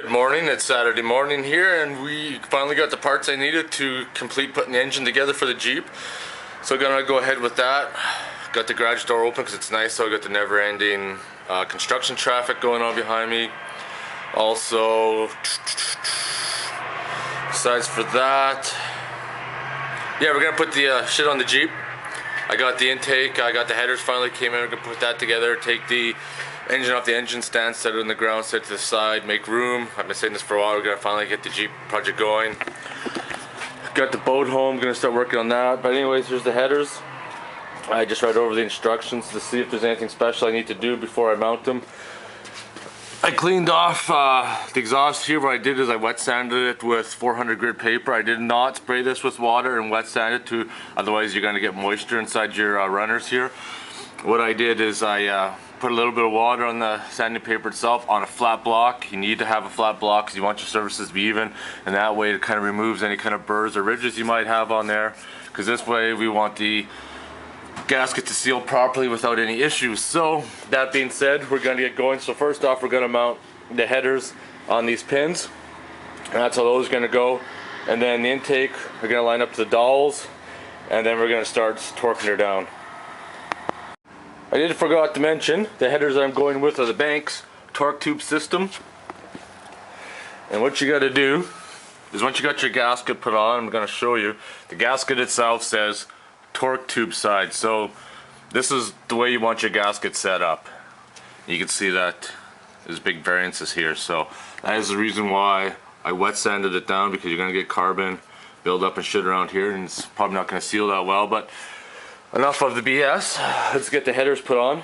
Good morning, it's Saturday morning here and we finally got the parts I needed to complete putting the engine together for the Jeep. So I'm gonna go ahead with that. Got the garage door open because it's nice, so I got the never-ending construction traffic going on behind me. Also, besides for that, yeah, we're gonna put the shit on the Jeep. I got the intake, I got the headers finally came in, we're gonna put that together, take the engine off the engine stand, set it on the ground, set it to the side, make room. I've been saying this for a while, we're gonna finally get the Jeep project going. Got the boat home, gonna start working on that. But anyways, here's the headers. I just read over the instructions to see if there's anything special I need to do before I mount them. I cleaned off the exhaust here. What I did is I wet sanded it with 400 grit paper. I did not spray this with water and wet sand it to, otherwise you're gonna get moisture inside your runners here. What I did is I put a little bit of water on the sanding paper itself on a flat block. You need to have a flat block because you want your surfaces to be even, and that way it kind of removes any kind of burrs or ridges you might have on there, because this way we want the gasket to seal properly without any issues. So that being said, we're going to get going. So first off, we're going to mount the headers on these pins, and that's how those are going to go. And then the intake, we're going to line up to the dowels, and then we're going to start torquing her down. I did forgot to mention the headers I'm going with are the Banks torque tube system. And what you got to do is once you got your gasket put on, I'm going to show you, the gasket itself says torque tube side. So this is the way you want your gasket set up. You can see that there's big variances here. So that is the reason why I wet sanded it down, because you're going to get carbon build up and shit around here, and it's probably not going to seal that well. But enough of the BS. Let's get the headers put on.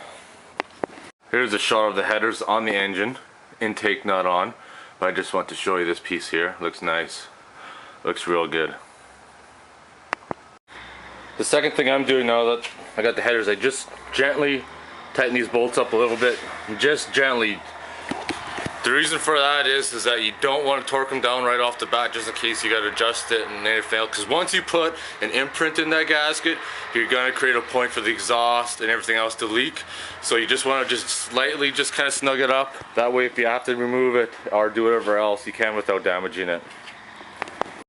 Here's a shot of the headers on the engine. Intake not on, but I just want to show you this piece here. Looks nice. Looks real good. The second thing I'm doing now that I got the headers, I just gently tighten these bolts up a little bit. Just gently. The reason for that is that you don't want to torque them down right off the bat, just in case you got to adjust it and then it fails. Because once you put an imprint in that gasket, you're going to create a point for the exhaust and everything else to leak. So you just want to just slightly just kind of snug it up. That way if you have to remove it or do whatever else, you can without damaging it.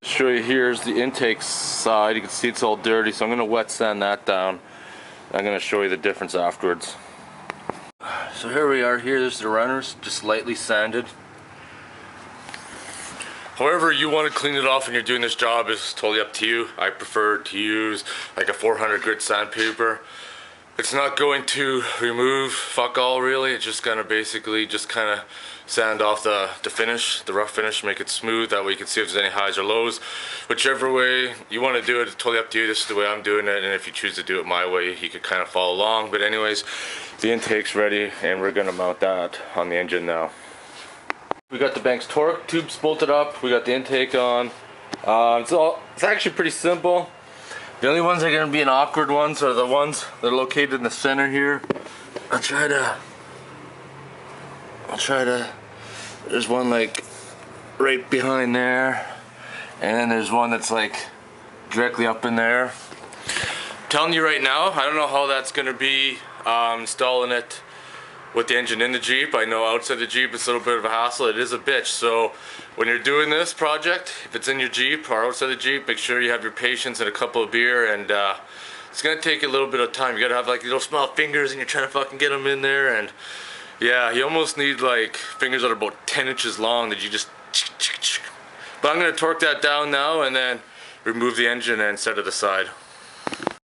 Show you, here's the intake side. You can see it's all dirty, so I'm going to wet sand that down. I'm going to show you the difference afterwards. So here we are, there's the runners, just lightly sanded. However you want to clean it off when you're doing this job is totally up to you. I prefer to use like a 400 grit sandpaper. It's not going to remove fuck all really, it's just gonna basically just kind of sand off the finish, the rough finish, make it smooth. That way you can see if there's any highs or lows. Whichever way you want to do it, it's totally up to you. This is the way I'm doing it, and if you choose to do it my way, you could kind of follow along. But anyways, the intake's ready, and we're gonna mount that on the engine now. We got the Banks torque tubes bolted up, we got the intake on. It's actually pretty simple. The only ones that are going to be an awkward ones are the ones that are located in the center here. I'll try to, there's one like right behind there, and then there's one that's like directly up in there. I'm telling you right now, I don't know how that's going to be installing it with the engine in the Jeep. I know outside the Jeep it's a little bit of a hassle. It is a bitch. So when you're doing this project, if it's in your Jeep or outside the Jeep, make sure you have your patience and a couple of beer, and it's gonna take a little bit of time. You gotta have like little small fingers and you're trying to fucking get them in there, and yeah, you almost need like fingers that are about 10 inches long that you just, but I'm gonna torque that down now and then remove the engine and set it aside.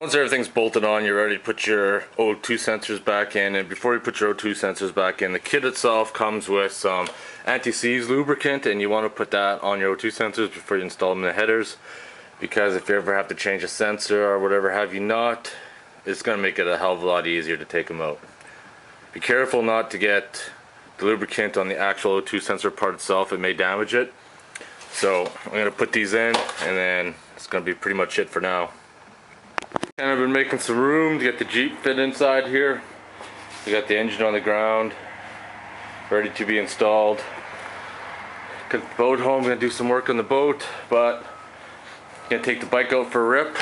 Once everything's bolted on, you're ready to put your O2 sensors back in. And before you put your O2 sensors back in, the kit itself comes with some anti-seize lubricant, and you want to put that on your O2 sensors before you install them in the headers, because if you ever have to change a sensor or whatever have you not, it's going to make it a hell of a lot easier to take them out. Be careful not to get the lubricant on the actual O2 sensor part itself, it may damage it. So I'm going to put these in, and then it's going to be pretty much it for now. And I've been making some room to get the Jeep fit inside here. We got the engine on the ground, ready to be installed. Got the boat home, gonna do some work on the boat, but gonna take the bike out for a rip.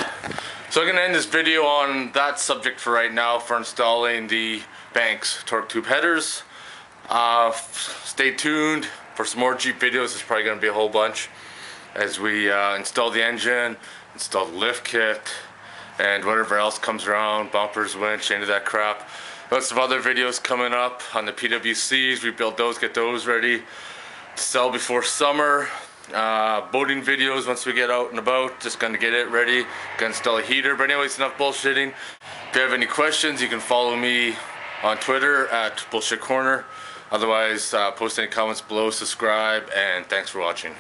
So I'm gonna end this video on that subject for right now, for installing the Banks torque tube headers. Stay tuned. for some more Jeep videos. There's probably going to be a whole bunch as we install the engine, install the lift kit, and whatever else comes around, bumpers, winch, any of that crap. Lots of other videos coming up on the PWCs. Rebuild those, get those ready to sell before summer. Boating videos once we get out and about, just gonna get it ready, gonna install a heater. But anyways, enough bullshitting. If you have any questions, you can follow me on Twitter at Bullshit Corner. Otherwise, post any comments below, subscribe, and thanks for watching.